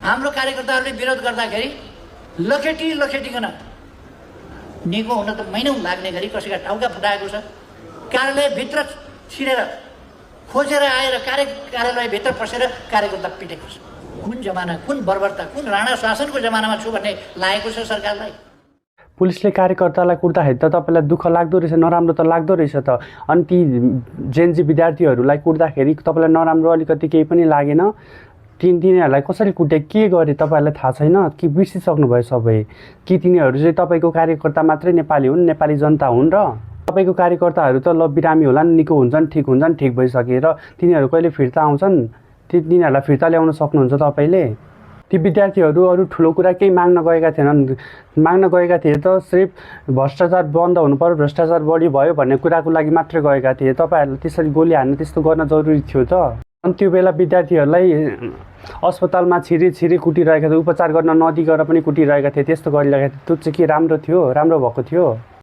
हाम्रो कार्यकर्ताहरूले विरोध गर्दाखेरि लखेटिकन निको हुन त महिनौँ लाग्ने गरी कसैका टाउका फुटाएको छ। कार्यालयभित्र छिरेर खोजेर आएर कार्यालयभित्र पसेर कार्यकर्ता पिटेको छ। कुन जमाना, कुन बर्बरता, कुन राणा शासनको जमानामा छु भन्ने लागेको छ सरकारलाई। पुलिसले कार्यकर्तालाई कुट्दाखेरि त तपाईँलाई दुःख लाग्दो रहेछ, नराम्रो त लाग्दो रहेछ त। अनि ती जेनजी विद्यार्थीहरूलाई कुट्दाखेरि तपाईँलाई नराम्रो अलिकति केही पनि लागेन? तिनीहरूलाई कसरी कुटे, के गरे तपाईँहरूलाई थाहा छैन कि बिर्सिसक्नुभयो सबै? कि तिनीहरू चाहिँ तपाईँको कार्यकर्ता मात्रै नेपाली हुन्, नेपाली जनता हुन् र तपाईँको कार्यकर्ताहरू त ल बिरामी होला नि, निको हुन्छन्, ठिक भइसके र तिनीहरू कहिले फिर्ता आउँछन्? तिनीहरूलाई फिर्ता ल्याउन सक्नुहुन्छ तपाईँले? ती विद्यार्थीहरू अरू ठुलो कुरा केही माग्न गएका थिएनन्। माग्न गएका थिए त सिर्फ भ्रष्टाचार बन्द हुनु पर्यो, भ्रष्टाचार बढी भयो भन्ने कुराको लागि मात्रै गएका थिए। तपाईँहरूले त्यसरी गोली हान्नु त्यस्तो गर्न जरुरी थियो त? अनि त्यो बेला विद्यार्थीहरूलाई अस्पतालमा छिरी कुटिरहेका थिए, उपचार गर्न नदिएर पनि कुटिरहेका थिए, त्यस्तो गरिरहेका थिए। त्यो चाहिँ के राम्रो थियो? राम्रो भएको थियो?